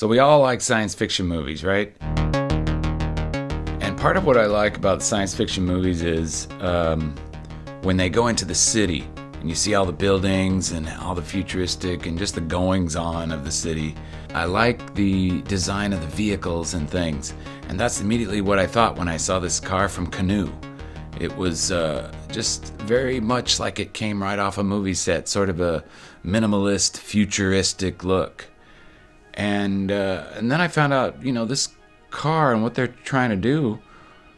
So we all like science fiction movies, right? And part of what I like about science fiction movies is when they go into the city and you see all the buildings and all the futuristic and just the goings on of the city. I like the design of the vehicles and things. And that's immediately what I thought when I saw this car from Canoo. It was just very much like it came right off a movie set, sort of a minimalist, futuristic look. And then I found out, this car and what they're trying to do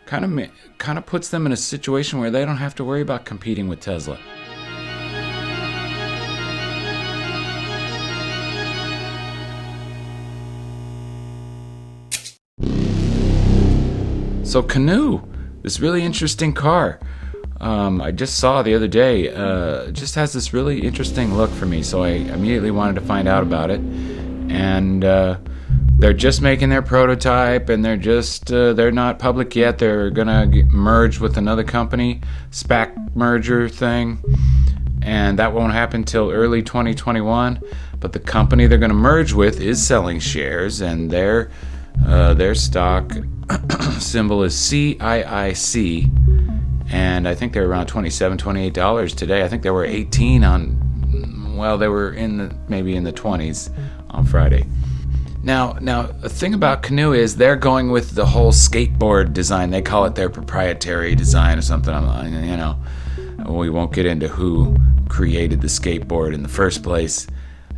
kind of puts them in a situation where they don't have to worry about competing with Tesla. So Canoo, this really interesting car, I just saw the other day, just has this really interesting look for me, so I immediately wanted to find out about it. And they're just making their prototype, and they're not public yet. They're gonna merge with another company, SPAC merger thing, and that won't happen till early 2021. But the company they're gonna merge with is selling shares, and their stock symbol is CIIC, and I think they're around $27, $28 today. I think they were 18 they were maybe in the 20s on Friday. Now, the thing about Canoo is they're going with the whole skateboard design. They call it their proprietary design or something. We won't get into who created the skateboard in the first place.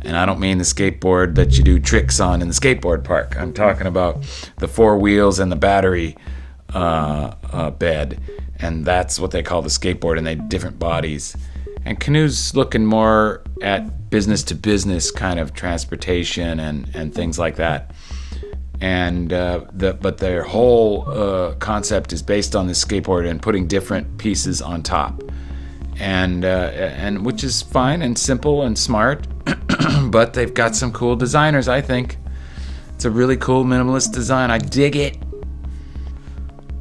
And I don't mean the skateboard that you do tricks on in the skateboard park. I'm talking about the four wheels and the battery bed. And that's what they call the skateboard, and they have different bodies. And Canoo's looking more at business-to-business kind of transportation and things like that. And but their whole concept is based on this skateboard and putting different pieces on top. And which is fine and simple and smart, but they've got some cool designers, I think. It's a really cool minimalist design. I dig it.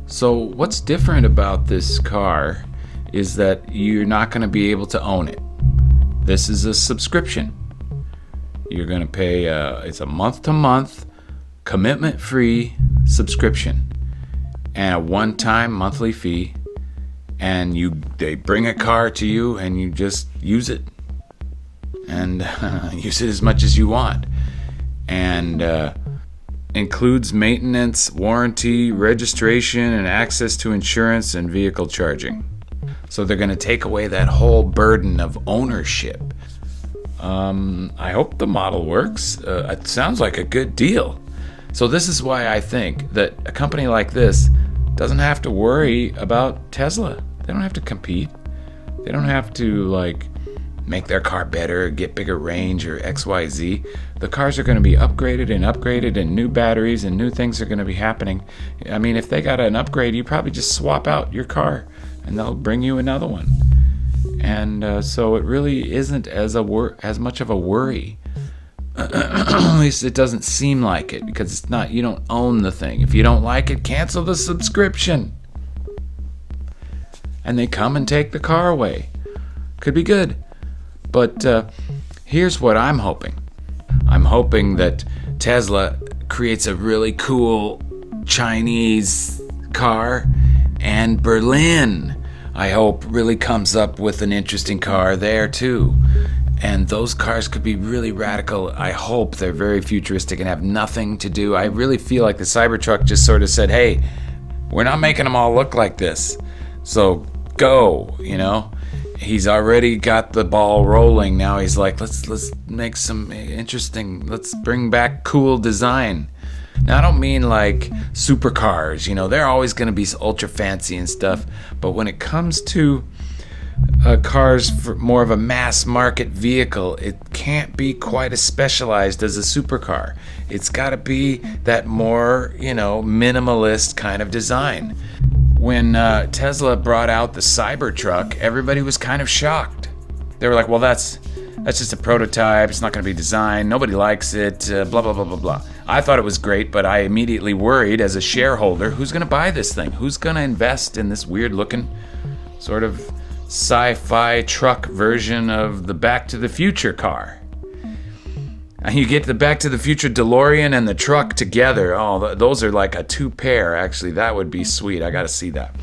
So what's different about this car is that you're not going to be able to own it. This is a subscription. You're going to pay, it's a month-to-month, commitment-free subscription, and a one-time monthly fee. And they bring a car to you, and you just use it, and use it as much as you want, and includes maintenance, warranty, registration, and access to insurance and vehicle charging. So they're going to take away that whole burden of ownership. I hope the model works. It sounds like a good deal. So this is why I think that a company like this doesn't have to worry about Tesla. They don't have to compete. They don't have to make their car better, get bigger range or XYZ. The cars are going to be upgraded and new batteries and new things are going to be happening. I mean, if they got an upgrade, you probably just swap out your car and they'll bring you another one. And so it really isn't as much of a worry. At least it doesn't seem like it, because it's not. You don't own the thing. If you don't like it, cancel the subscription. And they come and take the car away. Could be good. But here's what I'm hoping. I'm hoping that Tesla creates a really cool Chinese car, and Berlin, I hope, really comes up with an interesting car there too. And those cars could be really radical. I hope they're very futuristic and have nothing to do. I really feel like the Cybertruck just sort of said, hey, we're not making them all look like this. So go, He's already got the ball rolling. Now he's like, let's make some interesting, let's bring back cool design. Now I don't mean like supercars, they're always going to be ultra fancy and stuff. But when it comes to cars for more of a mass market vehicle, it can't be quite as specialized as a supercar. It's got to be that more, minimalist kind of design. When Tesla brought out the Cybertruck, everybody was kind of shocked. They were like, well, that's just a prototype. It's not going to be designed. Nobody likes it, blah, blah, blah, blah, blah. I thought it was great, but I immediately worried as a shareholder, who's going to buy this thing? Who's going to invest in this weird-looking sort of sci-fi truck version of the Back to the Future car? And you get the Back to the Future DeLorean and the truck together. Oh, those are like a two pair. Actually, that would be sweet. I got to see that.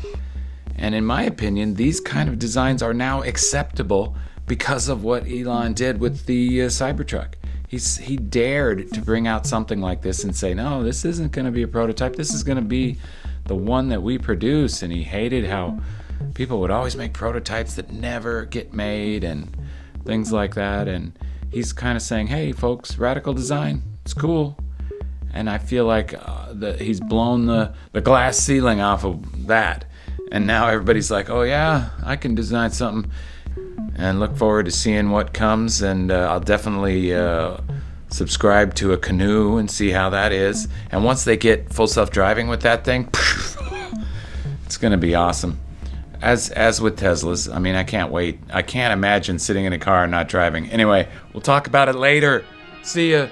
And in my opinion, these kind of designs are now acceptable because of what Elon did with the Cybertruck. He dared to bring out something like this and say, no, this isn't going to be a prototype. This is going to be the one that we produce. And he hated how people would always make prototypes that never get made and things like that. And he's kind of saying, hey, folks, radical design, it's cool. And I feel like he's blown the glass ceiling off of that. And now everybody's like, oh, yeah, I can design something. And look forward to seeing what comes. And I'll definitely subscribe to a Canoo and see how that is. And once they get full self-driving with that thing, it's going to be awesome. As with Teslas, I mean, I can't wait. I can't imagine sitting in a car and not driving. Anyway, we'll talk about it later. See ya.